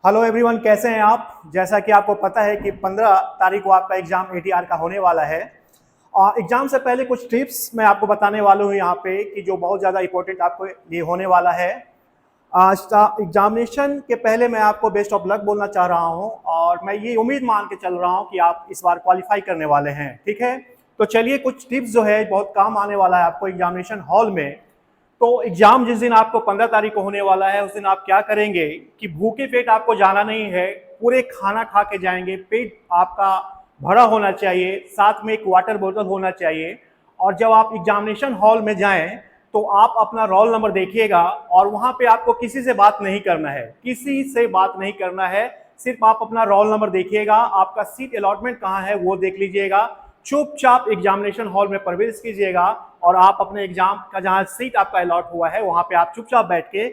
Hello everyone, कैसे हैं आप। जैसा कि आपको पता है कि 15 तारीख को आपका एग्जाम एटीआर का होने वाला है। एग्जाम से पहले कुछ टिप्स मैं आपको बताने वाला हूं यहाँ पे कि जो बहुत ज़्यादा इंपॉर्टेंट आपको लिए होने वाला है। एग्जामिनेशन के पहले मैं आपको बेस्ट ऑफ लक बोलना चाह रहा हूँ और मैं ये उम्मीद मान के चल रहा हूँ कि आप इस बार क्वालिफाई करने वाले हैं। ठीक है, तो चलिए कुछ टिप्स जो है बहुत काम आने वाला है आपको एग्जामिनेशन हॉल में। तो एग्जाम जिस दिन आपको 15 तारीख को होने वाला है उस दिन आप क्या करेंगे कि भूखे पेट आपको जाना नहीं है, पूरे खाना खा के जाएंगे। पेट आपका भरा होना चाहिए, साथ में एक वाटर बोतल होना चाहिए। और जब आप एग्जामिनेशन हॉल में जाएं तो आप अपना रोल नंबर देखिएगा और वहां पे आपको किसी से बात नहीं करना है, किसी से बात नहीं करना है। सिर्फ आप अपना रोल नंबर देखिएगा, आपका सीट अलॉटमेंट कहाँ है वो देख लीजिएगा। चुपचाप एग्जामिनेशन हॉल में प्रवेश कीजिएगा और आप अपने एग्जाम का जहां सीट आपका अलॉट हुआ है वहां पे आप चुपचाप बैठ के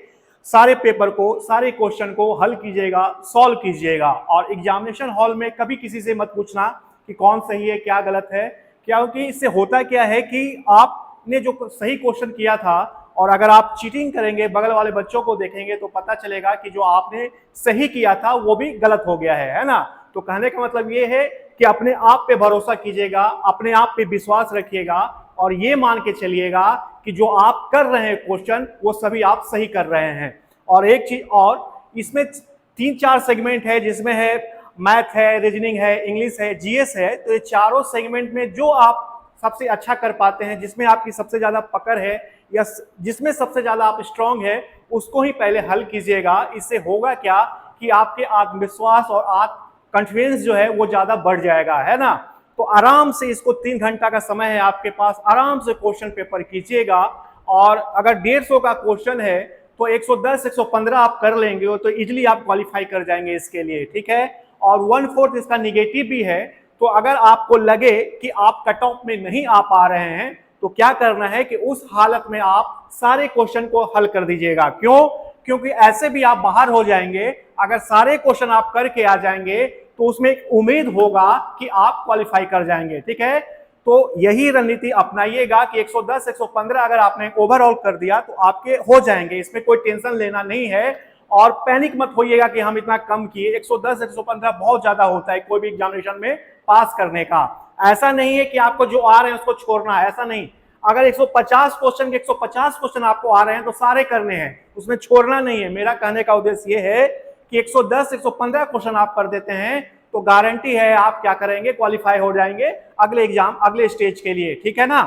सारे पेपर को, सारे क्वेश्चन को हल कीजिएगा, सॉल्व कीजिएगा। और एग्जामिनेशन हॉल में कभी किसी से मत पूछना कि कौन सही है क्या गलत है, क्योंकि इससे होता क्या है कि आपने जो सही क्वेश्चन किया था और अगर आप चीटिंग करेंगे, बगल वाले बच्चों को देखेंगे तो पता चलेगा कि जो आपने सही किया था वो भी गलत हो गया है ना। तो कहने का मतलब ये है कि अपने आप पे भरोसा कीजिएगा, अपने आप पे विश्वास रखिएगा और ये मान के चलिएगा कि जो आप कर रहे हैं क्वेश्चन वो सभी आप सही कर रहे हैं। और एक चीज और, इसमें 3-4 सेगमेंट है जिसमें है मैथ है, रीजनिंग है, इंग्लिश है, जीएस है। तो ये चारों सेगमेंट में जो आप सबसे अच्छा कर पाते हैं, जिसमें आपकी सबसे ज्यादा पकड़ है या जिसमें सबसे ज्यादा आप स्ट्रांग है, उसको ही पहले हल कीजिएगा। इससे होगा क्या कि आपके आत्मविश्वास और आत्म कॉन्फिडेंस जो है वो ज्यादा बढ़ जाएगा, है ना। तो आराम से इसको 3 घंटा का समय है आपके पास, आराम से क्वेश्चन पेपर कीजिएगा। और अगर 150 का क्वेश्चन है तो 110 115 आप कर लेंगे तो इजिली आप क्वालिफाई कर जाएंगे इसके लिए। ठीक है, और 1/4 इसका निगेटिव भी है। तो अगर आपको लगे कि आप कट ऑफ में नहीं आ पा रहे हैं तो क्या करना है कि उस हालत में आप सारे क्वेश्चन को हल कर दीजिएगा। क्यों? क्योंकि ऐसे भी आप बाहर हो जाएंगे। अगर सारे क्वेश्चन आप करके आ जाएंगे तो उसमें एक उम्मीद होगा कि आप क्वालिफाई कर जाएंगे। ठीक है, तो यही रणनीति अपनाइएगा कि 110 115 अगर आपने ओवरऑल कर दिया तो आपके हो जाएंगे, इसमें कोई टेंशन लेना नहीं है। और पैनिक मत होइएगा कि हम इतना कम किए, 110 115 बहुत ज्यादा होता है कोई भी एग्जामिनेशन में पास करने का। ऐसा नहीं है कि आपको जो आ रहे हैं उसको छोड़ना है, ऐसा नहीं। अगर 150 क्वेश्चन के 150 क्वेश्चन आपको आ रहे हैं तो सारे करने हैं, उसमें छोड़ना नहीं है। मेरा कहने का उद्देश्य ये है कि 110 115 क्वेश्चन आप कर देते हैं तो गारंटी है आप क्या करेंगे, क्वालिफाई हो जाएंगे अगले एग्जाम, अगले स्टेज के लिए। ठीक है ना।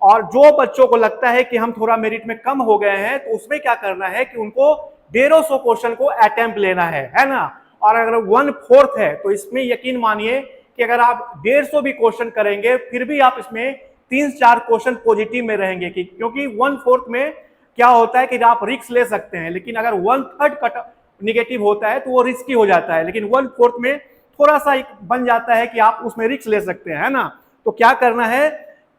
और जो बच्चों को लगता है कि हम थोड़ा मेरिट में कम हो गए हैं तो उसमें क्या करना है कि उनको 150 क्वेश्चन को अटेम्प्ट लेना है ना। और अगर 1/4 है तो इसमें यकीन मानिए कि अगर आप 150 भी क्वेश्चन करेंगे फिर भी आप इसमें 3-4 क्वेश्चन पॉजिटिव में रहेंगे, क्योंकि 1/4 में क्या होता है कि आप रिस्क ले सकते हैं। लेकिन अगर 1/3 कट निगेटिव होता है तो वो रिस्की हो जाता है, लेकिन 1/4 में थोड़ा सा बन जाता है कि आप उसमें रिस्क ले सकते हैं, है ना। तो क्या करना है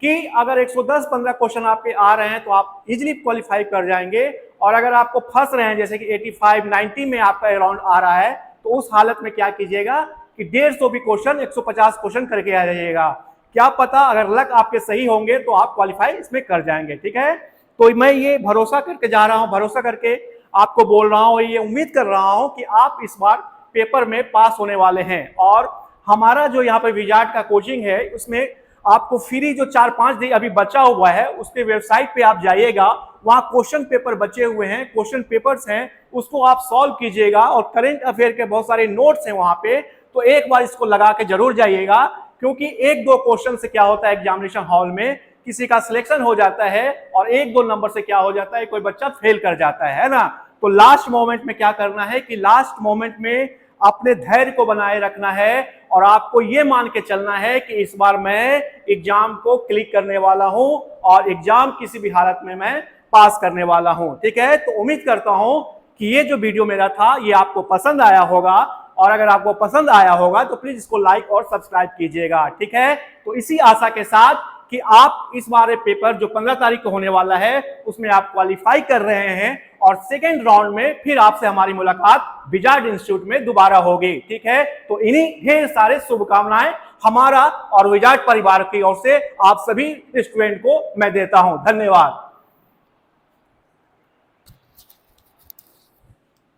कि अगर 110-15 क्वेश्चन आपके आ रहे हैं तो आप इजीली क्वालिफाई कर जाएंगे। और अगर आपको फंस रहे हैं जैसे कि 85-90 में आपका अराउंड आ रहा है तो उस हालत में क्या कीजिएगा कि 150 भी क्वेश्चन 150 क्वेश्चन करके आ जाइएगा। क्या पता अगर लक आपके सही होंगे तो आप क्वालिफाई इसमें कर जाएंगे। ठीक है, तो मैं ये भरोसा करके जा रहा हूं, भरोसा करके आपको बोल रहा हूं, ये उम्मीद कर रहा हूं कि आप इस बार पेपर में पास होने वाले हैं। और हमारा जो यहाँ पे विजार्ड का कोचिंग है उसमें आपको फ्री जो 4-5 दिन अभी बचा हुआ है उसके वेबसाइट पे आप जाइएगा, वहां क्वेश्चन पेपर बचे हुए हैं, क्वेश्चन पेपर्स हैं, उसको आप सॉल्व कीजिएगा। और करंट अफेयर के बहुत सारे नोट्स हैं वहां पे, तो एक बार इसको लगा के जरूर जाइएगा। क्योंकि 1-2 क्वेश्चन से क्या होता है एग्जामिनेशन हॉल में किसी का सिलेक्शन हो जाता है और 1-2 नंबर से क्या हो जाता है कोई बच्चा फेल कर जाता है ना। तो लास्ट मोमेंट में क्या करना है कि लास्ट मोमेंट में अपने धैर्य को बनाए रखना है और आपको यह मान के चलना है कि इस बार मैं एग्जाम को क्लिक करने वाला हूं और एग्जाम किसी भी हालत में मैं पास करने वाला हूं। ठीक है, तो उम्मीद करता हूं कि ये जो वीडियो मेरा था ये आपको पसंद आया होगा और अगर आपको पसंद आया होगा तो प्लीज इसको लाइक और सब्सक्राइब कीजिएगा। ठीक है, तो इसी आशा के साथ कि आप इस बार पेपर जो 15 तारीख को होने वाला है उसमें आप क्वालिफाई कर रहे हैं और सेकेंड राउंड में फिर आपसे हमारी मुलाकात विजार्ड इंस्टीट्यूट में दोबारा होगी। ठीक है, तो इन्हीं ढेर सारे शुभकामनाएं हमारा और विजार्ड परिवार की ओर से आप सभी स्टूडेंट को मैं देता हूं। धन्यवाद।